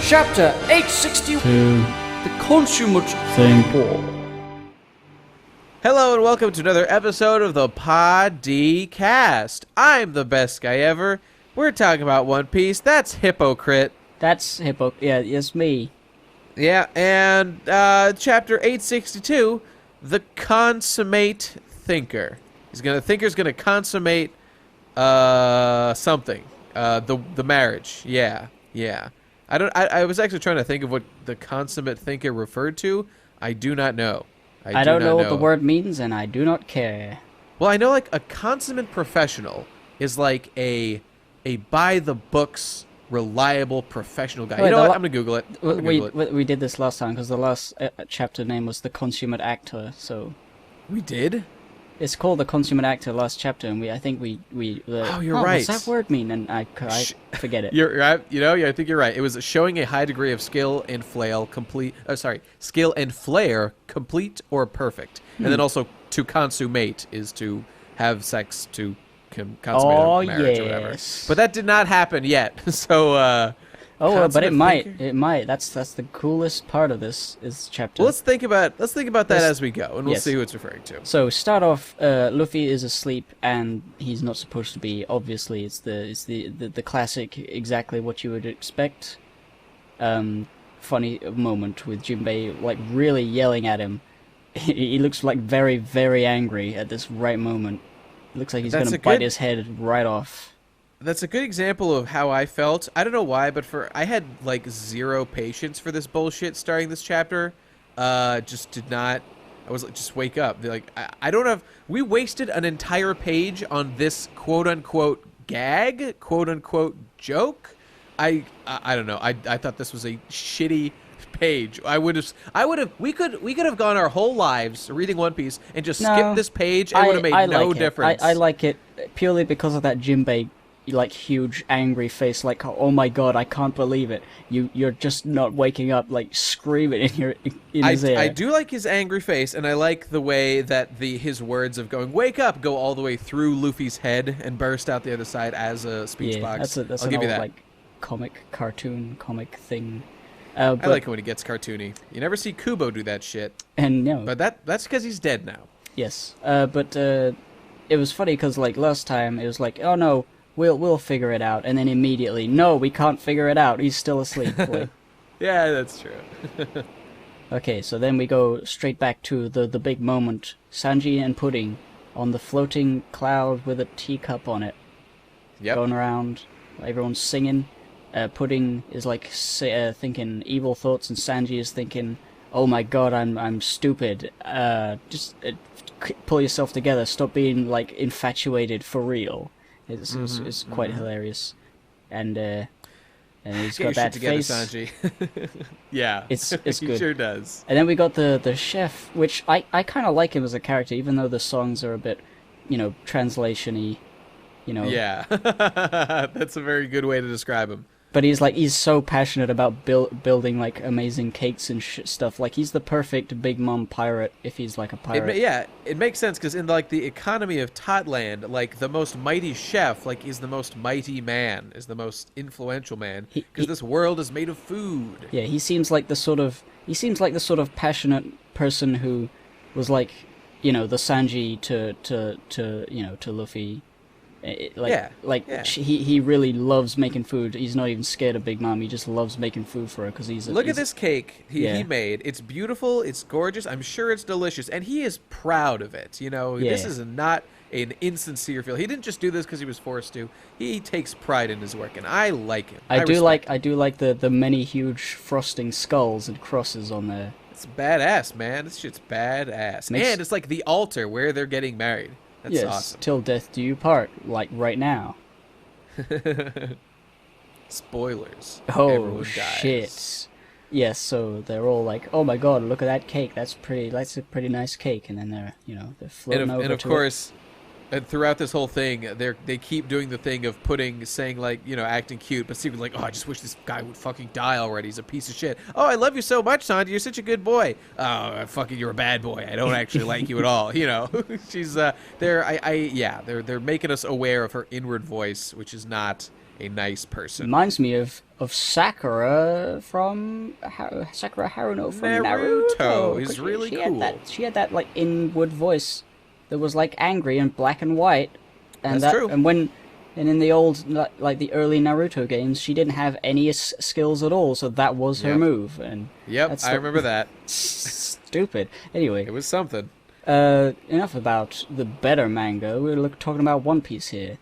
Chapter 862. The Consummate Thing. Hello and welcome to another episode of the Pod-D-Cast. I'm the best guy ever. We're talking about One Piece. That's Hippocrit. That's Hippo. Yeah, it's me. Yeah, and chapter 862, the Consummate Thinker. Thinker's gonna consummate something. The marriage. Yeah. I was actually trying to think of what the consummate thinker referred to. I do not know. I don't know what the word means, and I do not care. Well, I know like a consummate professional is like a by the books reliable professional guy. Wait, you know what? I'm gonna Google it. We did this last time because the last chapter name was the consummate actor. So we did. It's called the consummate actor last chapter, and I think we. Oh, you're right. What's that word mean? And I forget it. You're right. I think you're right. It was showing a high degree of skill and skill and flair, complete or perfect, and then also to consummate is to have sex to consummate a marriage or whatever. But that did not happen yet. So. But it might. It might. That's the coolest part of this chapter. Well, let's think about that as we go, and we'll see who it's referring to. So start off. Luffy is asleep, and he's not supposed to be. Obviously, it's the classic, exactly what you would expect. Funny moment with Jinbei like really yelling at him. He looks like very, very angry at this right moment. It looks like he's gonna bite his head right off. That's a good example of how I felt. I don't know why, but I had like zero patience for this bullshit starting this chapter. Just did not. I was like, just wake up. They're like, I don't have. We wasted an entire page on this quote unquote gag, quote unquote joke. I don't know. I thought this was a shitty page. We could have gone our whole lives reading One Piece and just skipped this page. It would have made no difference. I like it purely because of that Jinbei like huge angry face, like, oh my god, I can't believe it. You're just not waking up, like screaming in his ear. I do like his angry face, and I like the way that his words of going wake up go all the way through Luffy's head and burst out the other side as a speech box. That's I'll an give you old, that. like comic thing. I like it when he gets cartoony. You never see Kubo do that shit. And no, but that's because he's dead now. Yes, but it was funny because like last time it was like, oh no, We'll figure it out, and then immediately, no, we can't figure it out. He's still asleep. Yeah, that's true. Okay, so then we go straight back to the big moment: Sanji and Pudding on the floating cloud with a teacup on it, going around. Everyone's singing. Pudding is like thinking evil thoughts, and Sanji is thinking, "Oh my God, I'm stupid. Just pull yourself together. Stop being like infatuated for real." It's quite hilarious, and he's got that face. Sanji. Yeah, it's he good. Sure does. And then we got the chef, which I kind of like him as a character, even though the songs are a bit, translation-y, Yeah, that's a very good way to describe him. But he's so passionate about building like amazing cakes and stuff. Like he's the perfect big mom pirate if he's like a pirate. It makes sense because in like the economy of Totland, like the most mighty chef, like is the most mighty man, is the most influential man because this world is made of food. Yeah, he seems like the sort of passionate person who was like, the Sanji to Luffy. He really loves making food. He's not even scared of Big Mom. He just loves making food for her because Look at this cake he made. It's beautiful. It's gorgeous. I'm sure it's delicious, and he is proud of it. This is not an insincere feel. He didn't just do this because he was forced to. He takes pride in his work, and I like him. I do like the many huge frosting skulls and crosses on there. It's badass, man. This shit's badass, and it's like the altar where they're getting married. That's awesome. Till death do you part, like right now. Spoilers. Oh shit. Yes, so they're all like, "Oh my god, look at that cake. That's a pretty nice cake." And then they're floating over to it. And of course, And throughout this whole thing, they keep doing the thing of saying like, you know, acting cute, but Steven's like, oh, I just wish this guy would fucking die already. He's a piece of shit. Oh, I love you so much, Sanji. You're such a good boy. Oh, fucking, you're a bad boy. I don't actually like you at all. You know, she's they're making us aware of her inward voice, which is not a nice person. Reminds me of Sakura from Sakura Haruno from Naruto. Is really she cool. She had that like inward voice that was like angry and black and white, and That's true. And in the old like the early Naruto games, she didn't have any skills at all, so that was her move. And I remember that. Stupid. Anyway, it was something. Enough about the better manga. We're talking about One Piece here.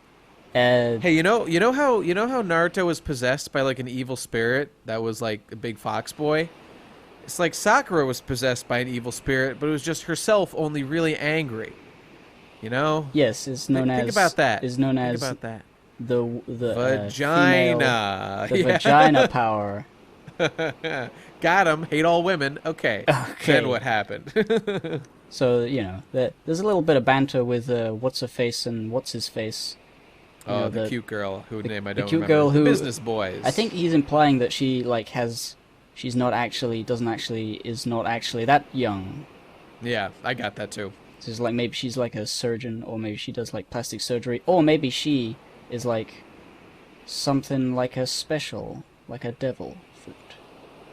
Hey, you know how Naruto was possessed by like an evil spirit that was like a big fox boy? It's like Sakura was possessed by an evil spirit, but it was just herself only really angry. You know? Yes, it's known as... Think about that. Is known Think as about that. The vagina. Female, the vagina power. Got him. Hate all women. Okay. Then what happened? So, you know, there's a little bit of banter with What's-Her-Face and What's-His-Face. Oh, the cute girl whose name I don't remember. The cute girl who... Business Boys. I think he's implying that she, like, she's not actually that young. Yeah, I got that too. So it's like maybe she's like a surgeon, or maybe she does like plastic surgery, or maybe she is like something like a special, like a devil fruit.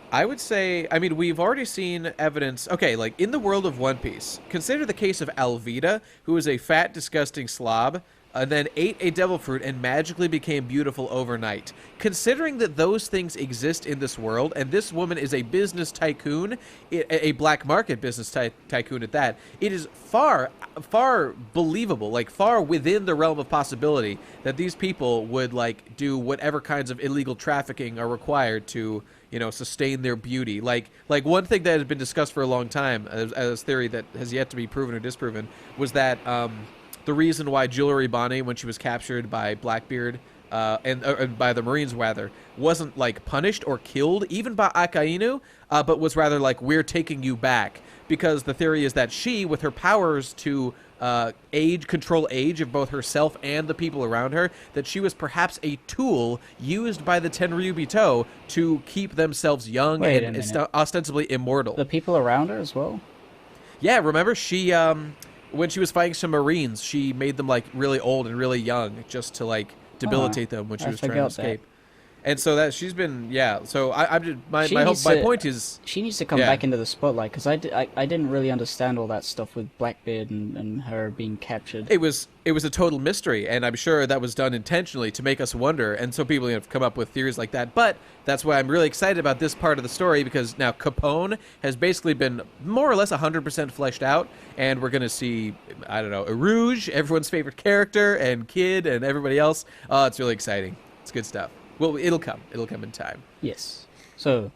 I would say, I mean, we've already seen evidence. Okay, like in the world of One Piece, consider the case of Alvida, who is a fat, disgusting slob, and then ate a devil fruit and magically became beautiful overnight. Considering that those things exist in this world, and this woman is a business tycoon, a black market business tycoon at that, it is far believable, like far within the realm of possibility that these people would like do whatever kinds of illegal trafficking are required to, you know, sustain their beauty. Like one thing that has been discussed for a long time as theory that has yet to be proven or disproven was that the reason why Jewelry Bonnie, when she was captured by Blackbeard, and by the Marines rather, wasn't like punished or killed even by Akainu, but was rather like, we're taking you back, because the theory is that she, with her powers to control age of both herself and the people around her, that she was perhaps a tool used by the Tenryubito to keep themselves young and ostensibly immortal. The people around her as well? Yeah, remember she when she was fighting some Marines, she made them like really old and really young just to like debilitate them when she was trying to escape. And so that she's been, so I'm just, my point is... She needs to come back into the spotlight, because I didn't really understand all that stuff with Blackbeard and her being captured. It was a total mystery, and I'm sure that was done intentionally to make us wonder, and so people have come up with theories like that. But that's why I'm really excited about this part of the story, because now Capone has basically been more or less 100% fleshed out, and we're going to see, I don't know, Rouge, everyone's favorite character, and Kid, and everybody else. Oh, it's really exciting. It's good stuff. Well, it'll come. It'll come in time. Yes. So,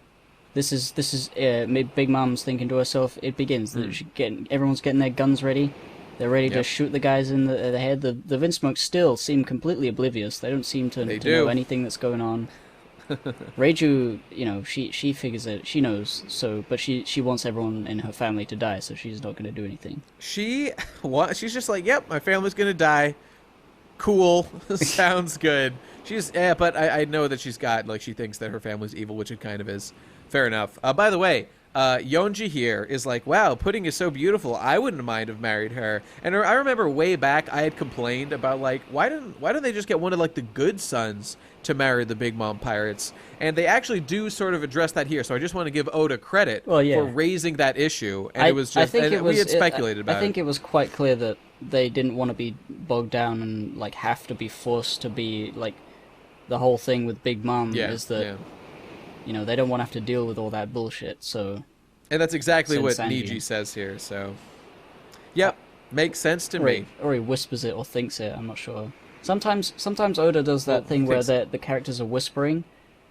this is Big Mom's thinking to herself. It begins. Everyone's getting their guns ready. They're ready to shoot the guys in the head. The Vinsmoke still seem completely oblivious. They don't seem to know anything that's going on. Reiju, you know, she figures it. She knows. So, but she wants everyone in her family to die. So she's not going to do anything. She's just like, yep, my family's going to die. Cool. Sounds good. But I know that she's got, like, she thinks that her family's evil, which it kind of is. Fair enough. By the way, Yonji here is like, wow, pudding is so beautiful. I wouldn't mind have married her. And I remember way back I had complained about, like, why don't they just get one of, like, the good sons to marry the Big Mom pirates? And they actually do sort of address that here. So I just want to give Oda credit for raising that issue. And it was just, we had speculated about it. I think it was quite clear that they didn't want to be bogged down and, like, have to be forced to be, like, the whole thing with Big Mom is that, you know, they don't want to have to deal with all that bullshit, so... And that's exactly what Niji says here, so... Yep, makes sense to me. Or he whispers it or thinks it, I'm not sure. Sometimes Oda does that thing where the characters are whispering,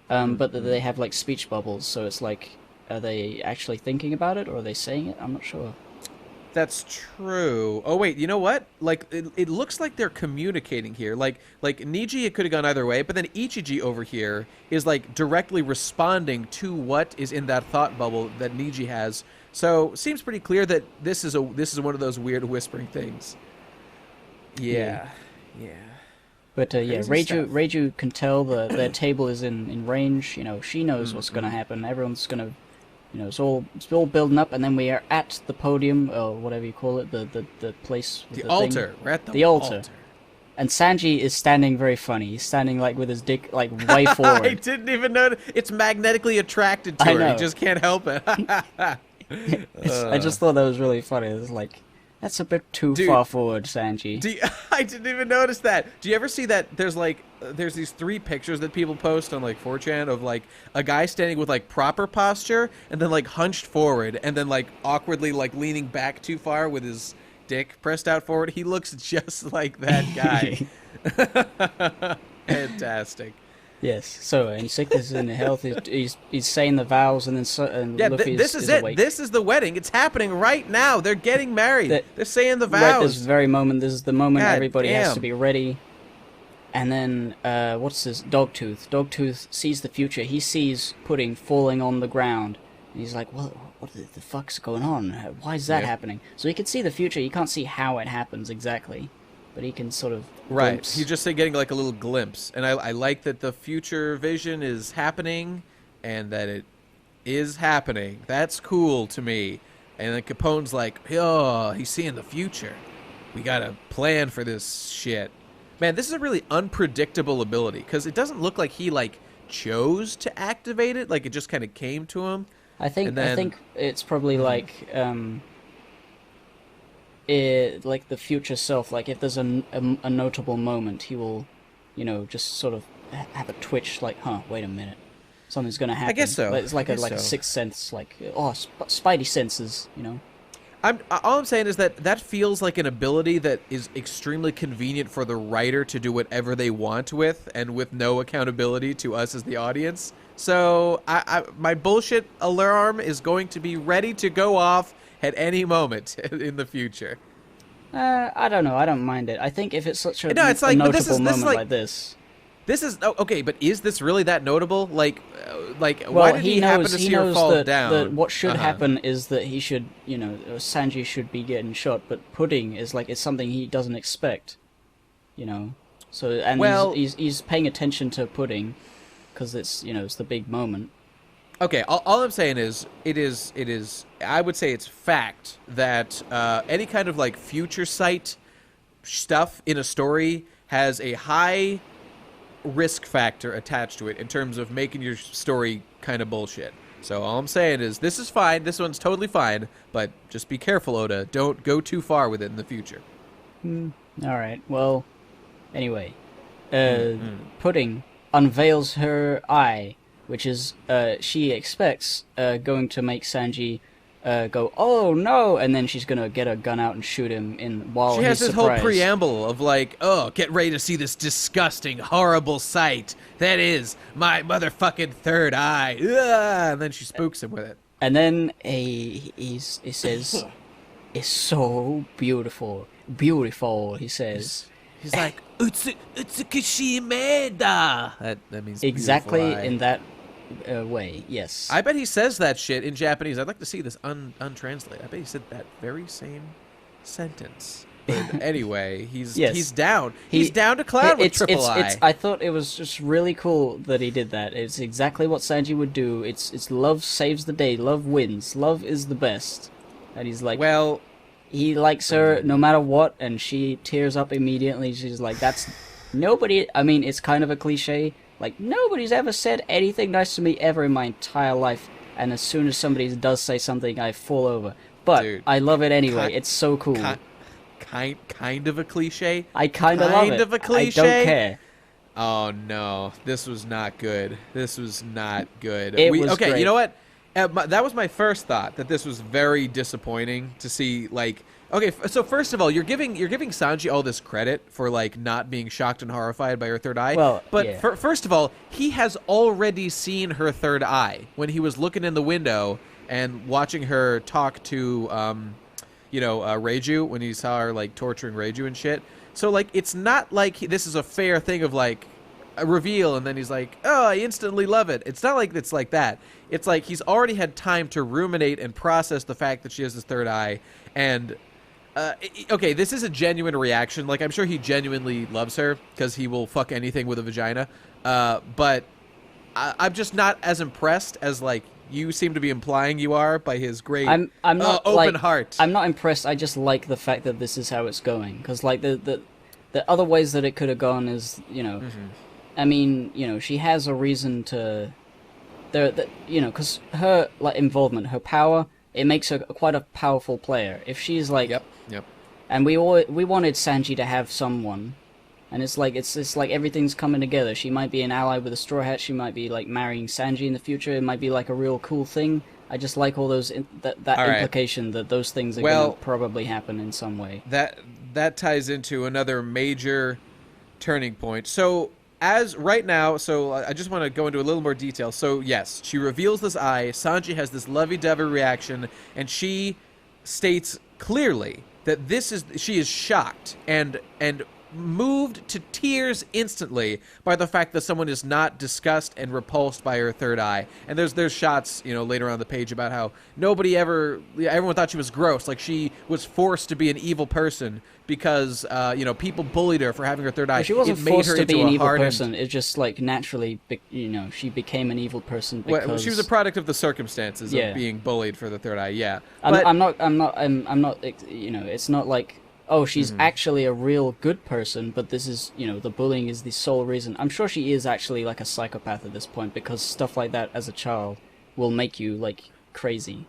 but they have, like, speech bubbles, so it's like, are they actually thinking about it, or are they saying it? I'm not sure. That's true. Oh, wait, you know what? Like, it looks like they're communicating here. Like Niji, it could have gone either way, but then Ichiji over here is, like, directly responding to what is in that thought bubble that Niji has. So, seems pretty clear that this is one of those weird whispering things. Yeah. But, Reiju can tell their table is in range. You know, she knows what's going to happen. Everyone's going to... You know, it's all building up, and then we are at the podium, or whatever you call it, the place. The altar. We're at the altar. And Sanji is standing very funny. He's standing like with his dick like way forward. I didn't even know it's magnetically attracted to I her. know. He just can't help it. I just thought that was really funny. It was like, that's a bit too far forward, Sanji. I didn't even notice that. Do you ever see that there's these 3 pictures that people post on like 4chan of like a guy standing with like proper posture and then like hunched forward and then like awkwardly like leaning back too far with his dick pressed out forward? He looks just like that guy. Fantastic. Yes. So in sickness and in health, he's saying the vows, and then Luffy this is it. awake. This is the wedding. It's happening right now. They're getting married. They're saying the vows. Right this very moment. This is the moment everybody has damn. to be ready. And then what's this? Dogtooth. Dogtooth sees the future. He sees Pudding falling on the ground, and he's like, "Well, what the fuck's going on? Why is that happening?" So he can see the future. He can't see how it happens exactly, but he can sort of glimpse. He's just getting like a little glimpse, and I like that the future vision is happening, and that it is happening. That's cool to me. And then Capone's like, "Oh, he's seeing the future. We gotta plan for this shit." Man, this is a really unpredictable ability because it doesn't look like he like chose to activate it. Like it just kind of came to him. I think it's probably like like the future self. Like if there's a notable moment, he will, just sort of have a twitch. Like, wait a minute, something's gonna happen. I guess so. It's like a sixth sense. Like Spidey senses. All I'm saying is that feels like an ability that is extremely convenient for the writer to do whatever they want with, and with no accountability to us as the audience. So my bullshit alarm is going to be ready to go off at any moment in the future. I don't know. I don't mind it. I think if it's such a, it's like, a notable this is moment like like this. This is okay, but is this really that notable? Like, Well, why did he happen to see her fall that, down? That what should happen is that he should, Sanji should be getting shot, but Pudding is like, it's something he doesn't expect, So, and he's paying attention to Pudding, because it's, it's the big moment. Okay, all I'm saying is, it is, I would say it's fact that any kind of like future sight stuff in a story has a high risk factor attached to it in terms of making your story kind of bullshit. So all I'm saying is this is fine. This one's totally fine, but just be careful, Oda. Don't go too far with it in the future. All right. Well, anyway, Pudding unveils her eye, which is she expects going to make Sanji go, "Oh no!" and then she's gonna get a gun out and shoot him while she has this surprised. whole preamble of like, "Oh, get ready to see this disgusting, horrible sight. That is my motherfucking third eye." And then she spooks him with it. And then he says, "It's so beautiful, beautiful." He says, he's like, "Utsukishimeda." That means exactly in that way. Yes. I bet he says that shit in Japanese. I'd like to see this untranslated. I bet he said that very same sentence. But anyway, he's down. He's down to clown with triple I. I thought it was just really cool that he did that. It's exactly what Sanji would do. It's love saves the day. Love wins. Love is the best. And he's like, well, he likes her no matter what, and she tears up immediately. She's like, that's nobody. I mean, it's kind of a cliche. Like, nobody's ever said anything nice to me ever in my entire life, and as soon as somebody does say something, I fall over. But dude, I love it anyway. It's so cool. Kind of a cliche. I kind of love it. Kind of a cliche. I don't care. Oh no, this was not good. This was not good. It was okay. great. You know what? That was my first thought, that this was very disappointing to see. Like, okay, so first of all, you're giving Sanji all this credit for like not being shocked and horrified by her third eye. Well, but yeah. First of all, he has already seen her third eye when he was looking in the window and watching her talk to Reiju, when he saw her like torturing Reiju and shit. So like, it's not like this is a fair thing of like a reveal and then he's like, "Oh, I instantly love it." It's not like it's like that. It's like he's already had time to ruminate and process the fact that she has this third eye. And okay, this is a genuine reaction. Like, I'm sure he genuinely loves her because he will fuck anything with a vagina. But I'm just not as impressed as like you seem to be implying you are by his great I'm not open heart. I'm not impressed. I just like the fact that this is how it's going, because like the the other ways that it could have gone is, I mean, she has a reason to, because her like involvement, her power, it makes her quite a powerful player. If she's like, Yep. And we wanted Sanji to have someone, and it's like everything's coming together. She might be an ally with the Straw Hat. She might be like marrying Sanji in the future. It might be like a real cool thing. I just like all those that implication that those things are going to probably happen in some way. That ties into another major turning point. So as right now, I just want to go into a little more detail. So yes, she reveals this eye. Sanji has this lovey-dovey reaction, and she states clearly that she is shocked and moved to tears instantly by the fact that someone is not disgusted and repulsed by her third eye. And there's shots, later on the page about how everyone thought she was gross, like she was forced to be an evil person because people bullied her for having her third eye. Well, she wasn't forced to be an evil person. It just like naturally, she became an evil person because she was a product of the circumstances of being bullied for the third eye. Yeah, I'm not. It's not like, oh, she's actually a real good person, but this is, the bullying is the sole reason. I'm sure she is actually like a psychopath at this point, because stuff like that as a child will make you like crazy.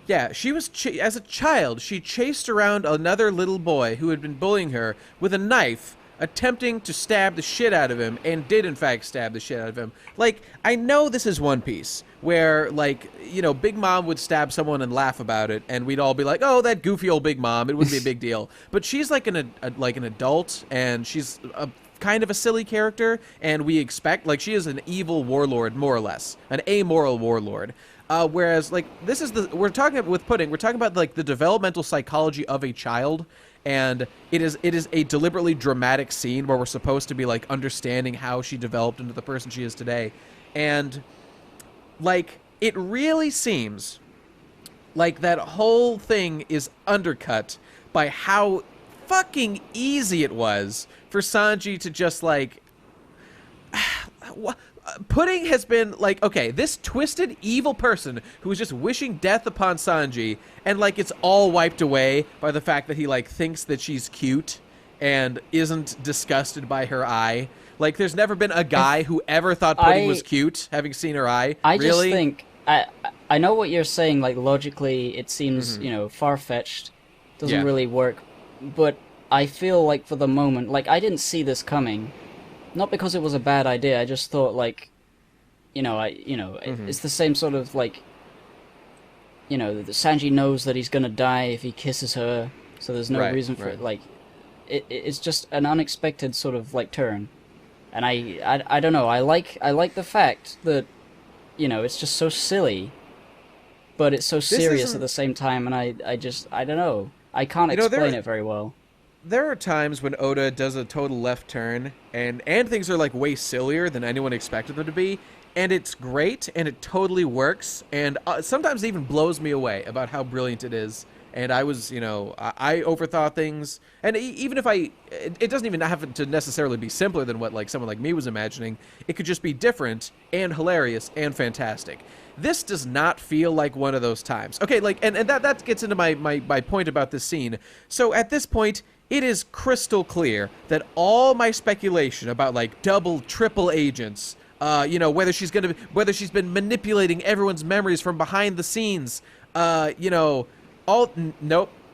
Yeah, she was as a child, she chased around another little boy who had been bullying her with a knife, attempting to stab the shit out of him, and did in fact stab the shit out of him. Like, I know this is One Piece, where, like, Big Mom would stab someone and laugh about it, and we'd all be like, oh, that goofy old Big Mom, it wouldn't be a big deal. But she's like an adult, and she's a kind of a silly character, and we expect, like, she is an evil warlord, more or less, an amoral warlord. Whereas, like, we're talking about, like, the developmental psychology of a child, and it is a deliberately dramatic scene where we're supposed to be, like, understanding how she developed into the person she is today. And, like, it really seems like that whole thing is undercut by how fucking easy it was for Sanji to just, like... Pudding has been, like, okay, this twisted, evil person who is just wishing death upon Sanji, and, like, it's all wiped away by the fact that he, like, thinks that she's cute and isn't disgusted by her eye. Like, there's never been a guy who ever thought Pudding was cute, having seen her eye. I really? Just think... I know what you're saying, like, logically, it seems, far-fetched, doesn't really work, but I feel like for the moment, like, I didn't see this coming. Not because it was a bad idea, I just thought, like, it's the same sort of, like, Sanji knows that he's gonna die if he kisses her, so there's no reason for it, like, it's just an unexpected sort of, like, turn. And I don't know, I like the fact that, it's just so silly, but it's so serious at the same time, and I don't know, I can't explain it very well. There are times when Oda does a total left turn, and things are, like, way sillier than anyone expected them to be, and it's great, and it totally works, and sometimes it even blows me away about how brilliant it is. And I was, I overthought things, and even if it doesn't even have to necessarily be simpler than what, like, someone like me was imagining. It could just be different and hilarious and fantastic. This does not feel like one of those times. Okay, like, and that gets into my point about this scene. So at this point, it is crystal clear that all my speculation about, like, double, triple agents, whether she's been manipulating everyone's memories from behind the scenes, nope,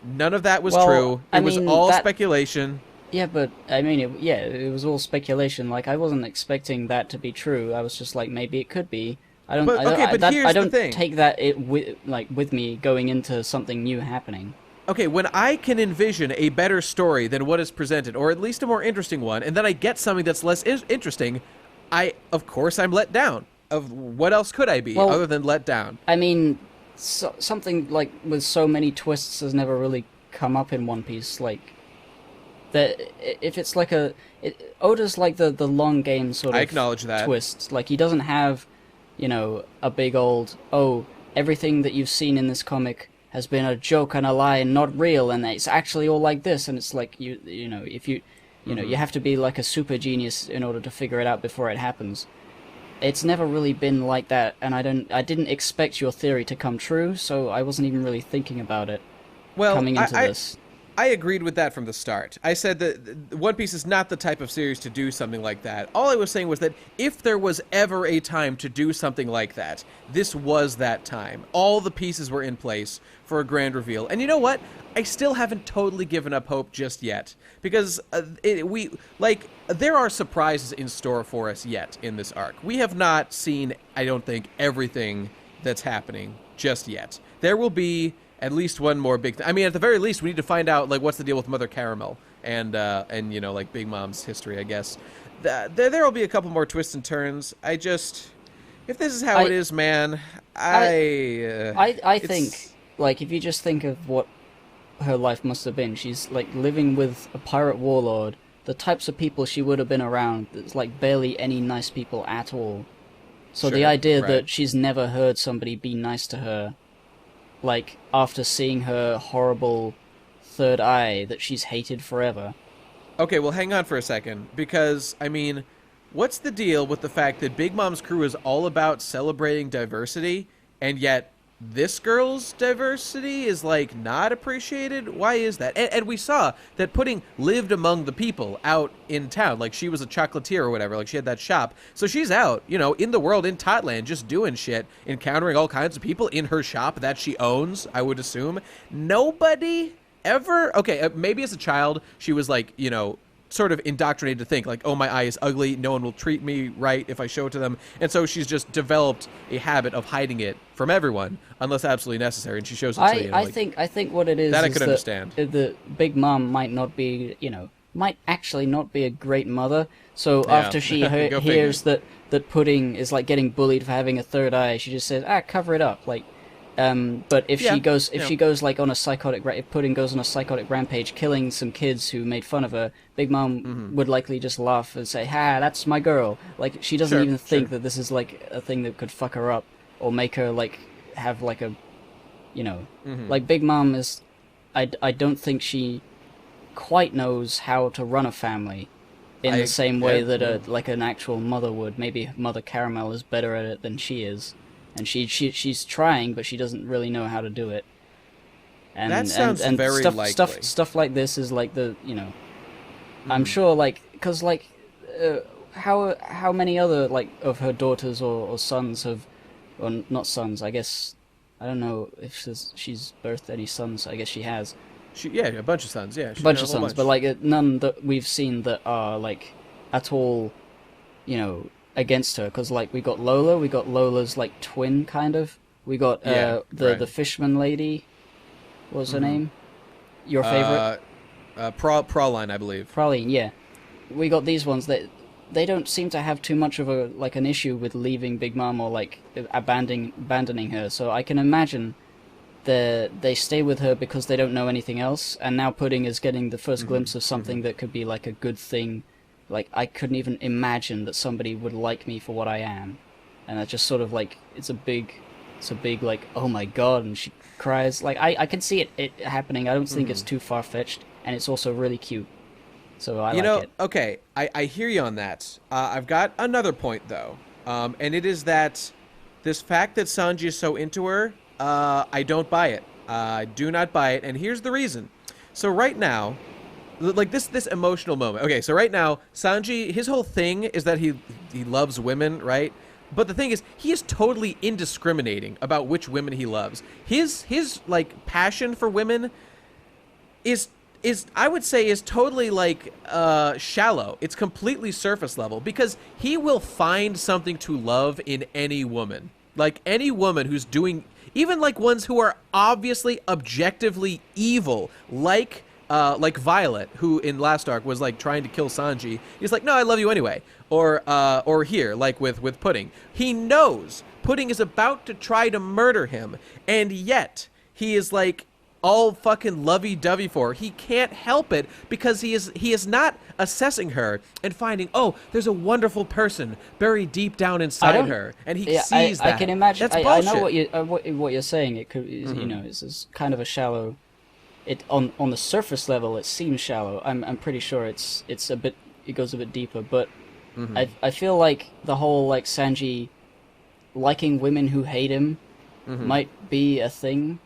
none of that was true. It was all speculation. Yeah, but I mean, it was all speculation. Like, I wasn't expecting that to be true. I was just like, maybe it could be. I don't take that with me going into something new happening. Okay, when I can envision a better story than what is presented, or at least a more interesting one, and then I get something that's less interesting, of course I'm let down. What else could I be other than let down? I mean, something like with so many twists has never really come up in One Piece. Like, that if it's like Oda's like the long game sort of I acknowledge that. Twist. Like, he doesn't have, a big old, everything that you've seen in this comic has been a joke and a lie and not real, and it's actually all like this. And it's like, if you have to be like a super genius in order to figure it out before it happens. It's never really been like that, and I didn't expect your theory to come true, so I wasn't even really thinking about it coming into this. I agreed with that from the start. I said that One Piece is not the type of series to do something like that. All I was saying was that if there was ever a time to do something like that, this was that time. All the pieces were in place for a grand reveal. And you know what? I still haven't totally given up hope just yet. Because there are surprises in store for us yet in this arc. We have not seen, I don't think, everything that's happening just yet. There will be at least one more big thing. I mean, at the very least, we need to find out, like, what's the deal with Mother Caramel and you know, like, Big Mom's history, I guess. There will be a couple more twists and turns. I just... If this is how it is, man, I think, like, if you just think of what her life must have been, she's, like, living with a pirate warlord, the types of people she would have been around, there's, like, barely any nice people at all. So the idea that she's never heard somebody be nice to her, like, after seeing her horrible third eye that she's hated forever. Okay, well, hang on for a second, because, I mean, what's the deal with the fact that Big Mom's crew is all about celebrating diversity, and yet this girl's diversity is, like, not appreciated? Why is that? And we saw that Pudding lived among the people out in town. Like, she was a chocolatier or whatever. Like, she had that shop. So she's out, you know, in the world, in Totland, just doing shit, encountering all kinds of people in her shop that she owns, I would assume. Nobody ever... Okay, maybe as a child, she was, like, you know, sort of indoctrinated to think, like, oh, my eye is ugly, no one will treat me right if I show it to them. And so she's just developed a habit of hiding it from everyone, unless absolutely necessary, and she shows it to you. I think what it is that is I could understand. The Big Mom might not be, you know, might actually not be a great mother, so after she hears that Pudding is, like, getting bullied for having a third eye, she just says, cover it up, like... but if she goes like on a psychotic, if Pudding goes on a psychotic rampage, killing some kids who made fun of her, Big Mom would likely just laugh and say, "Ha, that's my girl." Like, she doesn't even think that this is, like, a thing that could fuck her up or make her, like, have, like, a, you know, like, Big Mom is, I don't think she quite knows how to run a family in the same way that like an actual mother would. Maybe Mother Caramel is better at it than she is. And she's trying, but she doesn't really know how to do it. And that sounds very likely. Stuff like this is like the, you know, I'm sure, like, because, like, how many other, like, of her daughters or sons have, or not sons, I guess, I don't know if she's birthed any sons, I guess she has. A bunch of sons, yeah. A bunch of sons, but, like, none that we've seen that are, like, at all, you know, against her, because, like, we got Lola's, like, twin, kind of. We got the fisherman lady. What was her name? Your favorite? Praline, I believe. Praline, yeah. We got these ones that they don't seem to have too much of a, like, an issue with leaving Big Mom or, like, abandoning her. So I can imagine they stay with her because they don't know anything else, and now Pudding is getting the first glimpse of something that could be, like, a good thing. Like, I couldn't even imagine that somebody would like me for what I am. And that's just sort of, like, it's a big, like, oh my god, and she cries. Like, I can see it happening. I don't think it's too far-fetched, and it's also really cute. So I like it. Okay, I hear you on that. I've got another point, though. And it is that this fact that Sanji is so into her, I don't buy it. I do not buy it, and here's the reason. So right now... Like, this emotional moment. Okay, so right now, Sanji, his whole thing is that he loves women, right? But the thing is, he is totally indiscriminating about which women he loves. His like, passion for women is I would say, is totally, like, shallow. It's completely surface level, because he will find something to love in any woman. Like, any woman who's doing... Even, like, ones who are obviously, objectively evil, like Violet, who in last arc was, like, trying to kill Sanji. He's like, no, I love you anyway. Or here, like with Pudding. He knows Pudding is about to try to murder him, and yet he is, like, all fucking lovey-dovey for her. He can't help it because he is not assessing her and finding, oh, there's a wonderful person buried deep down inside her, and he sees that. I can imagine. That's bullshit. I know what you're saying. It could, you know, it's kind of a shallow. It on the surface level, it seems shallow. I'm pretty sure it's a bit. It goes a bit deeper, but I feel like the whole, like, Sanji liking women who hate him might be a thing.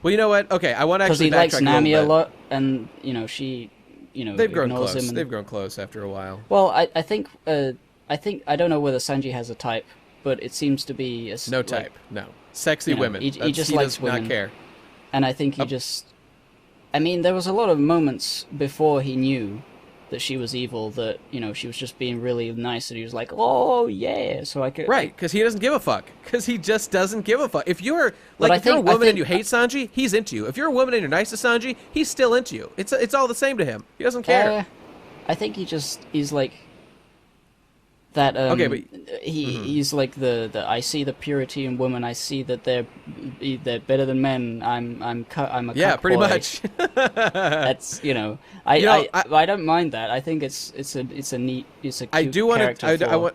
Well, you know what? Okay, I want to because actually he likes backtrack Nami a little bit. lot, and she, They've grown ignores close. him. And... They've grown close after a while. Well, I think I don't know whether Sanji has a type, but it seems to be No type. No. Sexy women. He just likes does women. not care. And I think he just... I mean, there was a lot of moments before he knew that she was evil, that, she was just being really nice, and he was like, oh, yeah, so I could... Right, because he doesn't give a fuck. Because he just doesn't give a fuck. If you're, if you're a woman and you hate Sanji, he's into you. If you're a woman and you're nice to Sanji, he's still into you. It's all the same to him. He doesn't care. I think he's like... That okay, but he's like the I see the purity in women. I see that they're better than men. I'm a yeah, pretty boy. much. That's I don't mind that. I think it's a neat cute character flaw.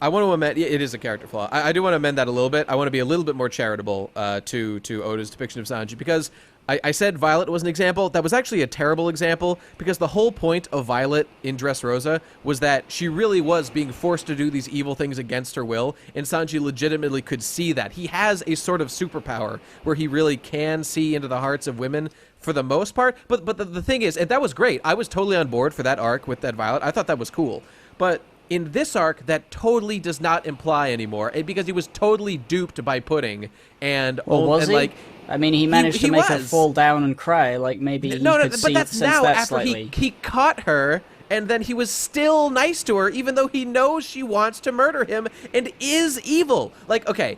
I want to amend. It is a character flaw. I do want to amend that a little bit. I want to be a little bit more charitable to Oda's depiction of Sanji, because I said Violet was an example. That was actually a terrible example, because the whole point of Violet in Dressrosa was that she really was being forced to do these evil things against her will, and Sanji legitimately could see that. He has a sort of superpower where he really can see into the hearts of women for the most part. But the thing is, and that was great. I was totally on board for that arc with that Violet. I thought that was cool. But in this arc, that totally does not imply anymore, because he was totally duped by Pudding. And was he? Like, I mean, he managed to make her fall down and cry. Like, maybe he could but that's sense now that after slightly. he caught her, and then he was still nice to her, even though he knows she wants to murder him and is evil. Like, okay,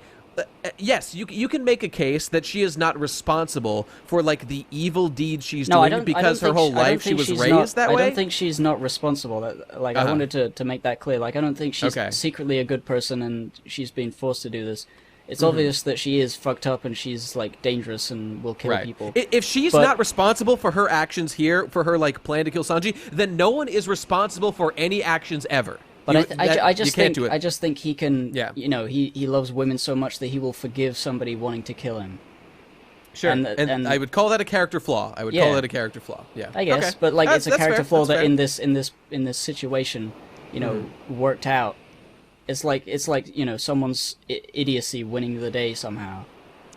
yes, you can make a case that she is not responsible for, like, the evil deeds she's doing, because her whole life she was raised that way. I don't think she's not responsible. Like, I wanted to make that clear. Like, I don't think she's secretly a good person and she's being forced to do this. It's obvious that she is fucked up and she's, like, dangerous and will kill people. If she's not responsible for her actions here, for her, like, plan to kill Sanji, then no one is responsible for any actions ever. But I just think he can, he loves women so much that he will forgive somebody wanting to kill him. Sure, and I would call that a character flaw. I guess, okay. But, like, it's a character flaw that fair. in this situation, worked out. It's like someone's idiocy winning the day somehow.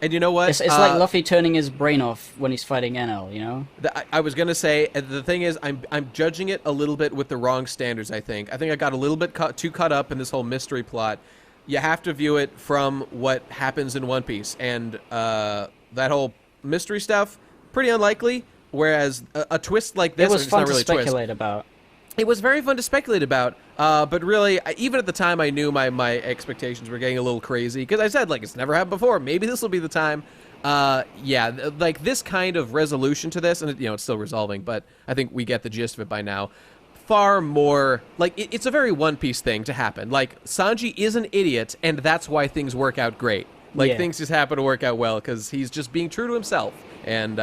And you know what? It's like Luffy turning his brain off when he's fighting Enel, I was gonna say, the thing is, I'm judging it a little bit with the wrong standards. I think I got a little bit too caught up in this whole mystery plot. You have to view it from what happens in One Piece, and that whole mystery stuff, pretty unlikely. Whereas a twist like this, it was fun not really to speculate about. It was very fun to speculate about, but really, even at the time, I knew my expectations were getting a little crazy, because I said, like, it's never happened before. Maybe this will be the time. Yeah, like, this kind of resolution to this, and it's still resolving, but I think we get the gist of it by now. Far more, like, it's a very One Piece thing to happen. Like, Sanji is an idiot, and that's why things work out great. Like, things just happen to work out well, because he's just being true to himself, and,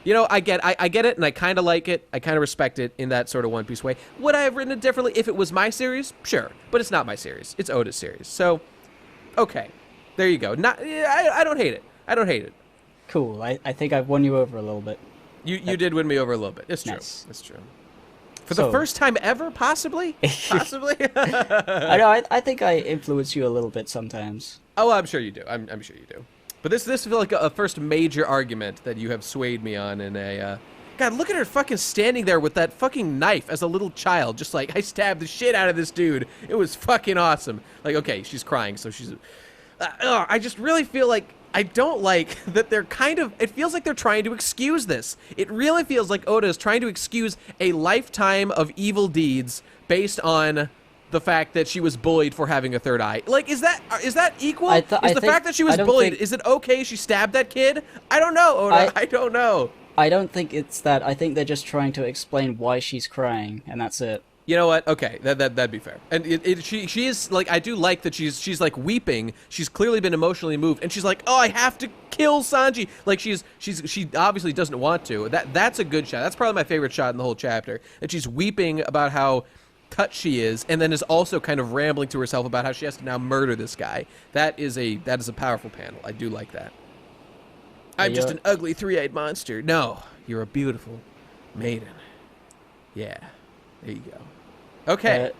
I get it, and I kind of like it. I kind of respect it in that sort of One Piece way. Would I have written it differently if it was my series? Sure, but it's not my series. It's Oda's series. So, okay, there you go. I don't hate it. I don't hate it. Cool. I think I've won you over a little bit. You did win me over a little bit. It's true. Nice. It's true. For the first time ever, possibly? Possibly? I know. I think I influence you a little bit sometimes. Oh, I'm sure you do. I'm sure you do. But this feels like a first major argument that you have swayed me on in a... God, look at her fucking standing there with that fucking knife as a little child. Just like, I stabbed the shit out of this dude. It was fucking awesome. Like, okay, she's crying, so she's... I just really feel like... I don't like that they're kind of... It feels like they're trying to excuse this. It really feels like Oda is trying to excuse a lifetime of evil deeds based on... the fact that she was bullied for having a third eye. Like, is that equal? Is the fact that she was bullied, is it okay she stabbed that kid? I don't know, Oda. I don't know. I don't think it's that. I think they're just trying to explain why she's crying, and that's it. You know what? Okay, that'd be fair. And she is, like, I do like that she's like weeping. She's clearly been emotionally moved, and she's like, oh, I have to kill Sanji. Like, she obviously doesn't want to. That's a good shot. That's probably my favorite shot in the whole chapter. And she's weeping about how cut she is, and then is also kind of rambling to herself about how she has to now murder this guy. That is a powerful panel. I do like that. I'm just an ugly three-eyed monster. No, you're a beautiful maiden. Yeah, there you go. Okay.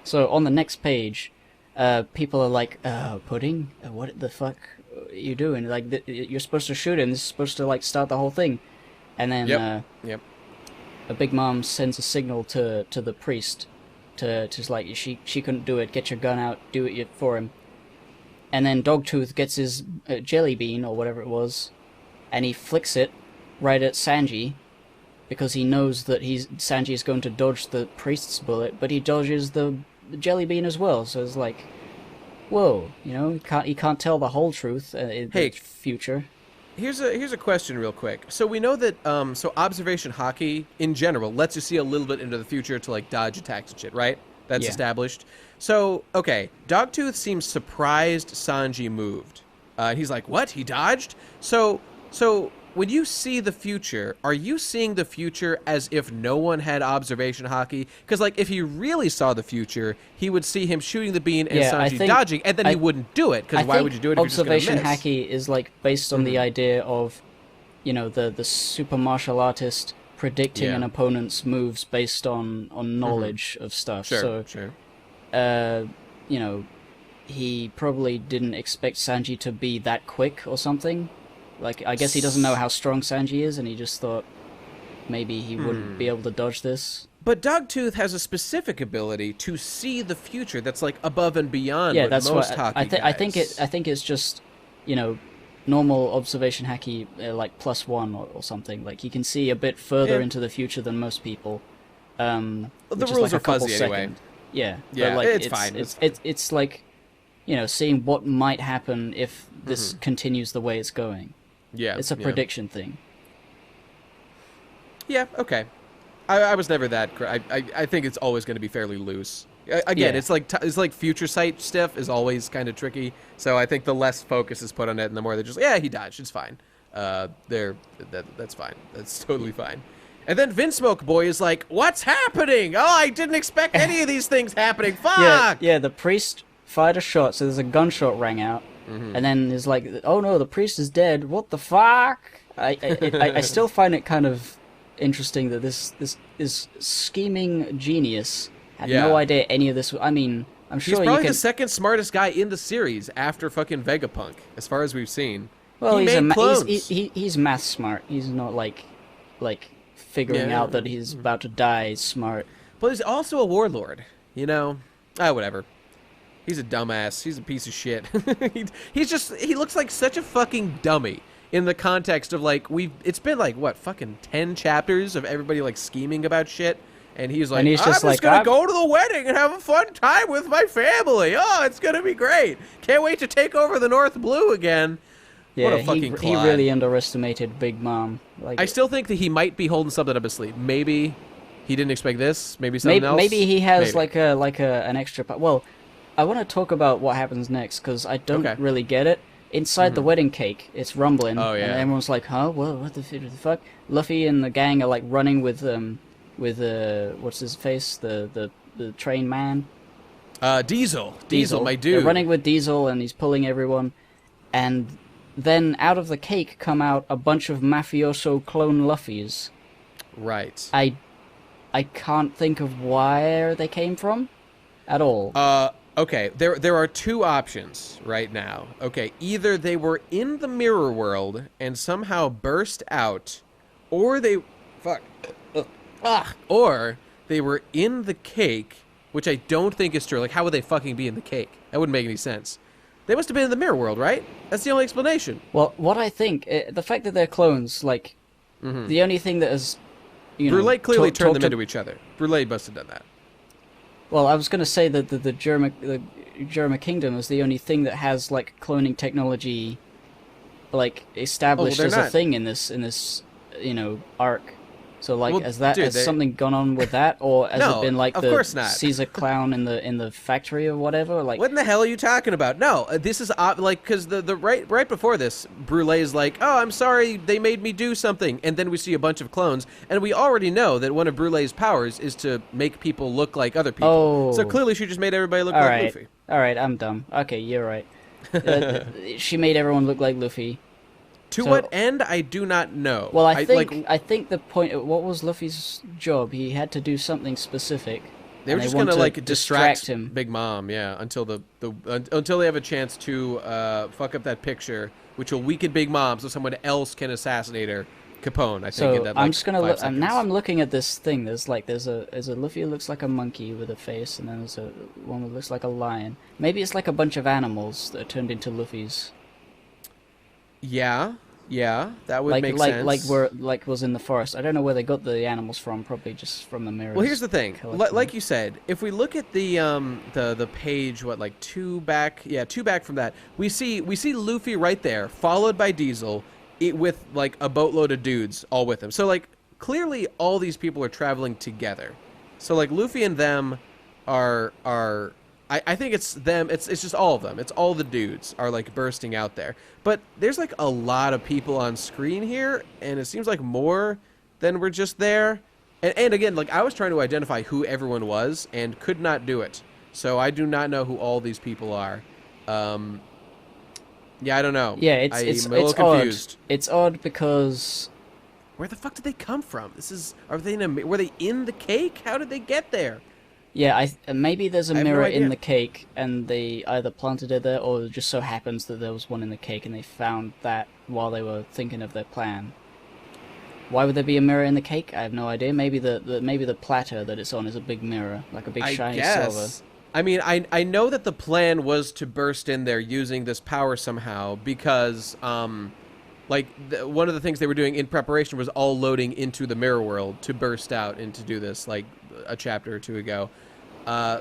So on the next page, people are like, Pudding? What the fuck are you doing? Like, you're supposed to shoot him. This is supposed to, like, start the whole thing. And then Yep. a Big Mom sends a signal to the priest to like, she couldn't do it. Get your gun out. Do it for him. And then Dogtooth gets his jelly bean, or whatever it was, and he flicks it right at Sanji, because he knows that Sanji is going to dodge the priest's bullet, but he dodges the jelly bean as well. So it's like, whoa, you know, he can't tell the whole truth in the future. Here's a question real quick. So we know that so observation hockey in general lets you see a little bit into the future to like dodge attacks and shit, right? That's established. So, okay, Dogtooth seems surprised Sanji moved. He's like, what? He dodged? So when you see the future, are you seeing the future as if no one had observation hockey? Because, like, if he really saw the future, he would see him shooting the bean and Sanji dodging, and then he wouldn't do it, because why would you do it if you're just going to miss? Observation hockey is, like, based on the idea of, you know, the super martial artist predicting an opponent's moves based on knowledge of stuff. Sure. You know, he probably didn't expect Sanji to be that quick or something. Like, I guess he doesn't know how strong Sanji is, and he just thought maybe he wouldn't be able to dodge this. But Dogtooth has a specific ability to see the future that's, like, above and beyond what that's most what hockey guys. I think it's just, you know, normal observation hacky, like +1 or something. Like, he can see a bit further into the future than most people. The rules are fuzzy anyway. Yeah, but, like, it's fine. It's like, you know, seeing what might happen if this continues the way it's going. Yeah, it's a prediction thing. Yeah, okay. I was never that. I think it's always going to be fairly loose. Again, it's like future sight stuff is always kind of tricky. So I think the less focus is put on it, and the more they're just he dodged. It's fine. That's fine. That's totally fine. And then Vinsmoke Boy is like, "What's happening? Oh, I didn't expect any of these things happening. Fuck!" Yeah. The priest fired a shot, so there's a gunshot rang out, and then he's like, "Oh no, the priest is dead. What the fuck?" I still find it kind of interesting that this is scheming genius had no idea any of this. I mean, I'm sure he's probably the second smartest guy in the series after fucking Vegapunk, as far as we've seen. Well, he's math smart. He's not like figuring out that he's about to die smart. But he's also a warlord, you know? Whatever. He's a dumbass. He's a piece of shit. He looks like such a fucking dummy in the context of, like, it's been, like, what, fucking 10 chapters of everybody, like, scheming about shit? And he's like, I'm just gonna go to the wedding and have a fun time with my family. Oh, it's gonna be great. Can't wait to take over the North Blue again. Yeah, what a fucking he really underestimated Big Mom. Like, I still think that he might be holding something up his sleeve. Maybe he didn't expect this. Maybe something else. Maybe he has an extra. Well, I want to talk about what happens next because I don't really get it. Inside the wedding cake, it's rumbling. Oh yeah. And everyone's like, "Huh? What the fuck?" Luffy and the gang are like running with what's his face, the train man. Diesel, my dude. They're running with Diesel, and he's pulling everyone, and then out of the cake come out a bunch of mafioso clone Luffys. Right. I can't think of where they came from at all. Okay, there are two options right now. Okay, either they were in the mirror world and somehow burst out, or they or they were in the cake, which I don't think is true. Like, how would they fucking be in the cake? That wouldn't make any sense. They must have been in the mirror world, right? That's the only explanation. Well, what I think, the fact that they're clones, like, the only thing that is, Brule clearly turned them into each other. Brule must have done that. Well, I was going to say that the Jerma Kingdom is the only thing that has, like, cloning technology, like, established as a thing in this arc. So, like, has something gone on with that, or has it been like the Caesar clown in the factory or whatever? Like, what in the hell are you talking about? No, this is like, because the right before this, Brule is like, "Oh, I'm sorry, they made me do something," and then we see a bunch of clones, and we already know that one of Brule's powers is to make people look like other people. Oh. So clearly, she just made everybody look like Luffy. All right, I'm dumb. Okay, you're right. She made everyone look like Luffy. To what end, I do not know. Well, I think the point. What was Luffy's job? He had to do something specific. They were and just want gonna to like distract him. Big Mom, yeah, until until they have a chance to fuck up that picture, which will weaken Big Mom, so someone else can assassinate her. Capone, I think. In that, I'm like, just gonna 5 look. seconds. Now I'm looking at this thing. There's a Luffy that looks like a monkey with a face, and then there's a one that looks like a lion. Maybe it's like a bunch of animals that are turned into Luffys. Yeah, that would make sense. Like was in the forest. I don't know where they got the animals from. Probably just from the mirrors. Well, here's the thing. Like you said, if we look at the page, what, like 2 back? Yeah, 2 back from that. We see Luffy right there, followed by Diesel, with like a boatload of dudes all with him. So like clearly all these people are traveling together. So like Luffy and them are I think it's them. It's just all of them. It's all the dudes are like bursting out there. But there's like a lot of people on screen here, and it seems like more than were just there. And again, like I was trying to identify who everyone was and could not do it. So I do not know who all these people are. Yeah, I don't know. Yeah, it's a little confused. Odd. It's odd because where the fuck did they come from? Were they in the cake? How did they get there? Yeah, maybe there's a mirror no in the cake, and they either planted it there, or it just so happens that there was one in the cake, and they found that while they were thinking of their plan. Why would there be a mirror in the cake? I have no idea. Maybe the platter that it's on is a big mirror, like a big shiny silver. I mean, I know that the plan was to burst in there using this power somehow, because like one of the things they were doing in preparation was all loading into the mirror world to burst out and to do this like a chapter or 2 ago.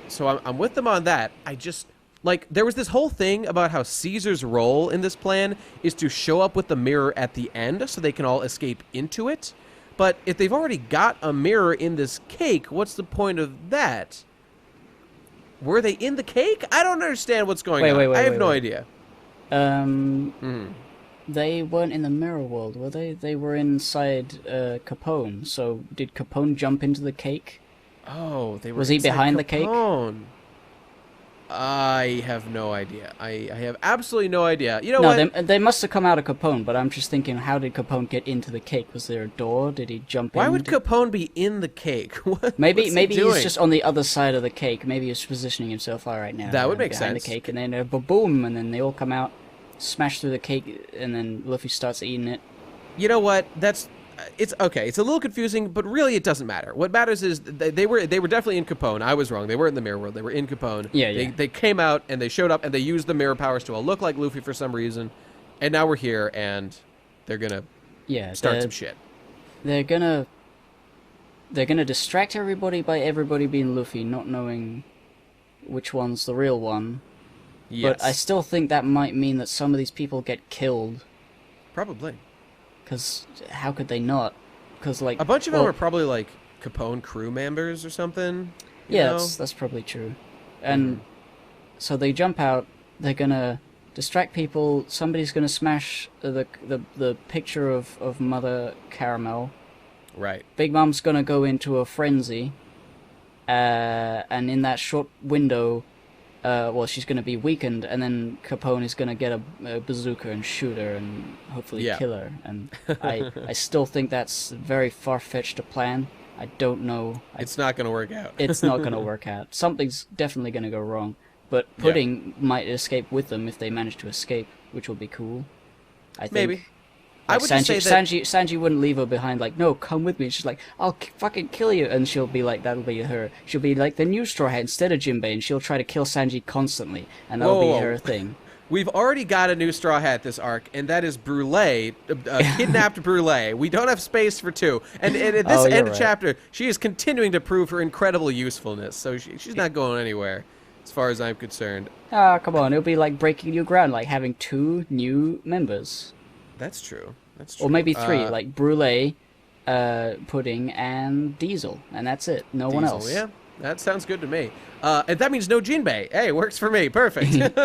So I'm with them on that. I just like there was this whole thing about how Caesar's role in this plan is to show up with the mirror at the end so they can all escape into it. But if they've already got a mirror in this cake, what's the point of that? Were they in the cake? I don't understand what's going on. I have no idea. They weren't in the mirror world, were they? They were inside Capone. So did Capone jump into the cake? Oh, they were. Was he behind the cake? I have no idea. I have absolutely no idea. You know what? No, they must have come out of Capone, but I'm just thinking, how did Capone get into the cake? Was there a door? Did he jump in? Why would Capone be in the cake? Maybe he's just on the other side of the cake. Maybe he's positioning himself right now. That would make behind sense. The cake, and then boom, and then they all come out, smash through the cake, and then Luffy starts eating it. You know what? It's okay. It's a little confusing, but really it doesn't matter. What matters is they were definitely in Capone. I was wrong. They weren't in the mirror world. They were in Capone. Yeah. They came out and they showed up and they used the mirror powers to all look like Luffy for some reason, and now we're here and they're gonna start some shit. They're gonna distract everybody by everybody being Luffy, not knowing which one's the real one. Yes. But I still think that might mean that some of these people get killed. Probably. Because how could they not? Because like a bunch of them are probably like Capone crew members or something. Yeah, that's probably true. And so they jump out. They're gonna distract people. Somebody's gonna smash the picture of Mother Caramel. Right. Big Mom's gonna go into a frenzy. And in that short window, she's going to be weakened, and then Capone is going to get a bazooka and shoot her and hopefully kill her. And I still think that's very far-fetched a plan. I don't know. It's not going to work out. It's not going to work out. Something's definitely going to go wrong. But Pudding might escape with them if they manage to escape, which will be cool. I think. Maybe. Like I would just say that Sanji wouldn't leave her behind. Like, no, come with me. She's like, I'll fucking kill you, and she'll be like, that'll be her. She'll be like the new Straw Hat instead of Jinbei, and she'll try to kill Sanji constantly, and that'll be her thing. We've already got a new Straw Hat this arc, and that is Brûlée, kidnapped Brûlée. We don't have space for 2. And at this end of chapter, she is continuing to prove her incredible usefulness. So she's not going anywhere, as far as I'm concerned. Ah, come on, it'll be like breaking new ground, like having 2 new members. That's true. That's true. Or maybe 3, like Brûlée, Pudding, and Diesel, and that's it. No one else. Yeah, that sounds good to me. And that means no Jinbei. Hey, works for me. Perfect.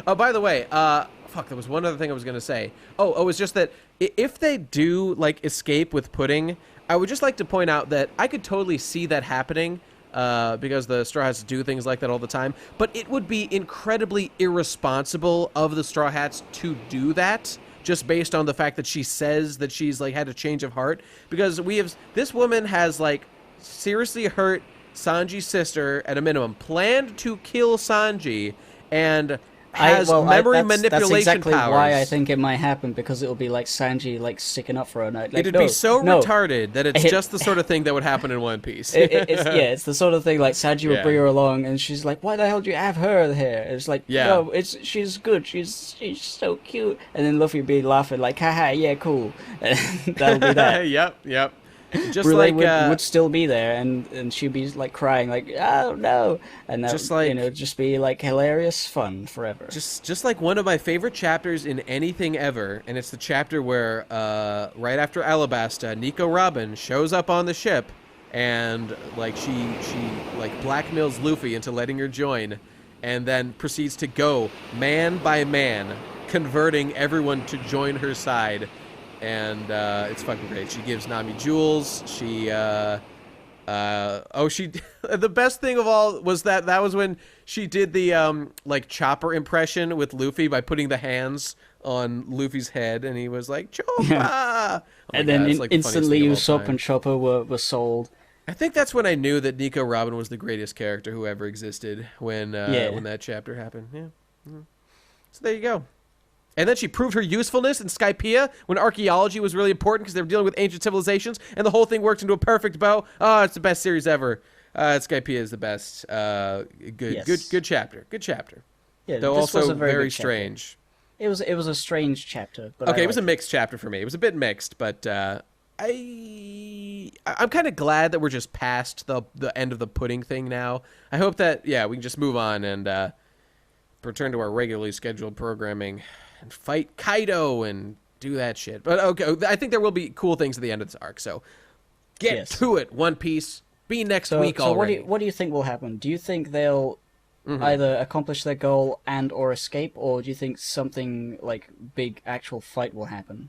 Oh, by the way, fuck, there was one other thing I was going to say. Oh, it was just that if they do, like, escape with Pudding, I would just like to point out that I could totally see that happening, because the Straw Hats do things like that all the time. But it would be incredibly irresponsible of the Straw Hats to do that, just based on the fact that she says that she's, like, had a change of heart. Because this woman has, like, seriously hurt Sanji's sister, at a minimum, planned to kill Sanji and has memory manipulation that's exactly powers. why I think it might happen, because it'll be like Sanji like sticking up for her. Like, It'd be so retarded that it's just the sort of thing that would happen in One Piece. It's the sort of thing like Sanji would bring her along, and she's like, "Why the hell do you have her here?" It's like, no, she's good. She's so cute. And then Luffy would be laughing like, "Haha, yeah, cool." And that'll be that. Yep. Just Rule like would still be there, and she'd be like crying, like, "Oh no!" And that just like, just be like hilarious fun forever. Just like one of my favorite chapters in anything ever, and it's the chapter where right after Alabasta, Nico Robin shows up on the ship, and like she like blackmails Luffy into letting her join, and then proceeds to go man by man, converting everyone to join her side. And it's fucking great. She gives Nami jewels. She the best thing of all was that was when she did the like Chopper impression with Luffy by putting the hands on Luffy's head, and he was like, Chopper! And then instantly Usopp and Chopper were sold. I think that's when I knew that Nico Robin was the greatest character who ever existed, when that chapter happened. Yeah. So there you go. And then she proved her usefulness in Skypiea when archaeology was really important because they were dealing with ancient civilizations, and the whole thing worked into a perfect bow. Oh, it's the best series ever. Skypiea is the best. Good chapter. Good chapter. Yeah, though also very strange. It was a strange chapter. But okay, it was a mixed chapter for me. It was a bit mixed, but I'm kind of glad that we're just past the end of the pudding thing now. I hope that we can just move on and return to our regularly scheduled programming. And fight Kaido and do that shit. But okay, I think there will be cool things at the end of this arc. So get to it, One Piece. Be next week already. What do you think will happen? Do you think they'll either accomplish their goal and or escape, or do you think something like big actual fight will happen?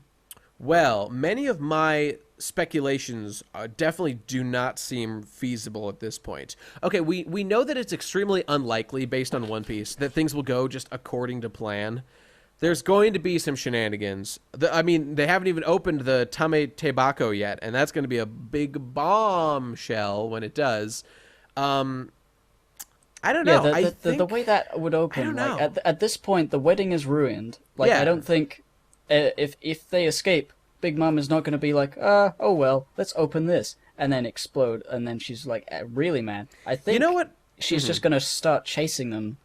Well, many of my speculations definitely do not seem feasible at this point. Okay, we know that it's extremely unlikely, based on One Piece, that things will go just according to plan. There's going to be some shenanigans. I mean, they haven't even opened the Tame Tebako yet, and that's going to be a big bombshell when it does. I don't know. Yeah, the way that would open, like at this point, the wedding is ruined. Like, I don't think if they escape, Big Mom is not going to be like, oh well, let's open this, and then explode, and then she's like really mad. I think you know what? She's just going to start chasing them.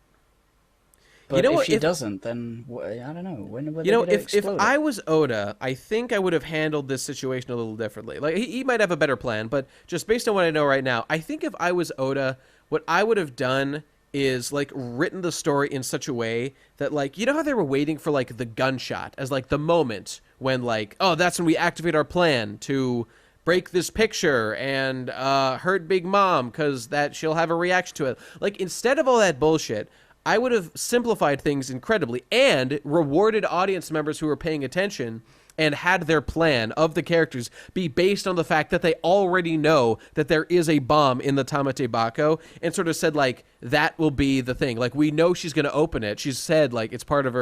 But if she doesn't, then I don't know. When will they if I was Oda, I think I would have handled this situation a little differently. Like, he might have a better plan, but just based on what I know right now, I think if I was Oda, what I would have done is like written the story in such a way that, like, you know how they were waiting for like the gunshot as like the moment when, like, oh, that's when we activate our plan to break this picture and hurt Big Mom because that she'll have a reaction to it. Like, instead of all that bullshit, I would have simplified things incredibly and rewarded audience members who were paying attention and had their plan of the characters be based on the fact that they already know that there is a bomb in the Tame Tebako, and sort of said, like, that will be the thing. Like, we know she's going to open it. She's said, like, it's part of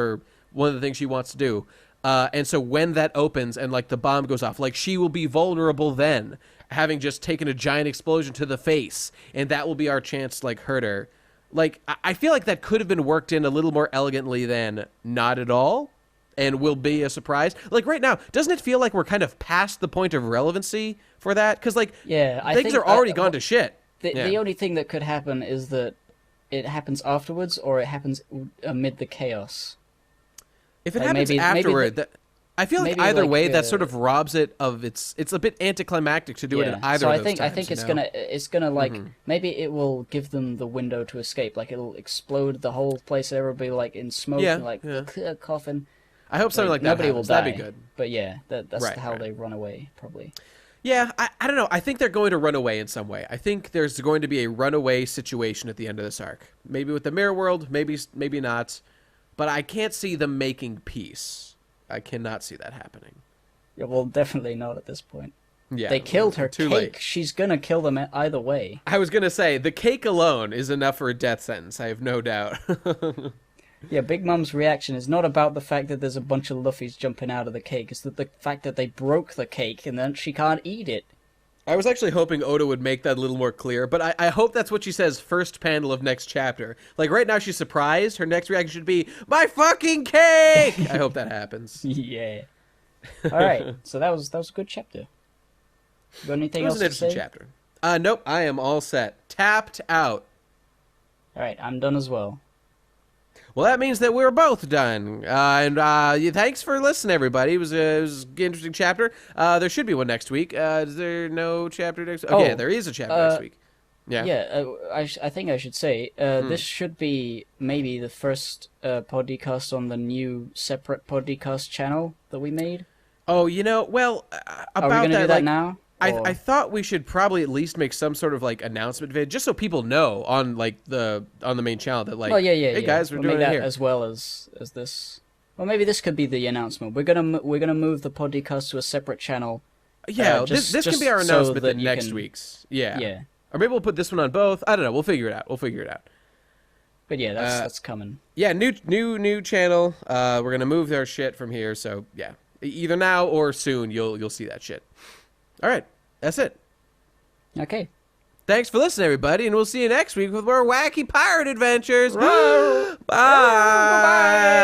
one of the things she wants to do. And so when that opens and, like, the bomb goes off, like, she will be vulnerable then, having just taken a giant explosion to the face, and that will be our chance to, like, hurt her. Like, I feel like that could have been worked in a little more elegantly than not at all, and will be a surprise. Like, right now, doesn't it feel like we're kind of past the point of relevancy for that? Because, like, things are already gone to shit. The only thing that could happen is that it happens afterwards, or it happens amid the chaos. If it happens afterward, I feel like either way, that sort of robs it of its a bit anticlimactic to do it in either of those times. I think it's gonna like, maybe it will give them the window to escape. Like, it'll explode the whole place, everyone will be like in smoke and like coughing. I hope something like that nobody happens. will die. That'd be good. But yeah, that's how they run away, probably. Yeah, I don't know. I think they're going to run away in some way. I think there's going to be a runaway situation at the end of this arc. Maybe with the Mirror World, maybe not. But I can't see them making peace. I cannot see that happening. Yeah, well, definitely not at this point. Yeah, they killed her too cake. Late. She's gonna kill them either way. I was gonna say, the cake alone is enough for a death sentence. I have no doubt. Yeah, Big Mom's reaction is not about the fact that there's a bunch of Luffys jumping out of the cake. It's the fact that they broke the cake and then she can't eat it. I was actually hoping Oda would make that a little more clear, but I hope that's what she says first panel of next chapter. Like, right now she's surprised. Her next reaction should be, my fucking cake! I hope that happens. Yeah. All right, so that was a good chapter. You got anything else to say? It was an interesting chapter. Nope, I am all set. Tapped out. All right, I'm done as well. Well, that means that we're both done. Thanks for listening, everybody. It was an interesting chapter. There should be one next week. Is there no chapter next week? Okay, there is a chapter next week. Yeah. Yeah, I think I should say, this should be maybe the first podcast on the new separate podcast channel that we made. Oh, well, about Are we going to do that like, now? I thought we should probably at least make some sort of like announcement video, just so people know on like the main channel that like, hey guys, we're doing that it here as well as this. Well, maybe this could be the announcement. We're gonna move the podcast to a separate channel. Yeah, this can be our announcement so next week's. Yeah. Yeah. Or maybe we'll put this one on both. I don't know. We'll figure it out. But yeah, that's coming. Yeah, new channel. We're gonna move their shit from here. So yeah, either now or soon you'll see that shit. All right, that's it. Okay. Thanks for listening, everybody, and we'll see you next week with more wacky pirate adventures. Bye. Bye.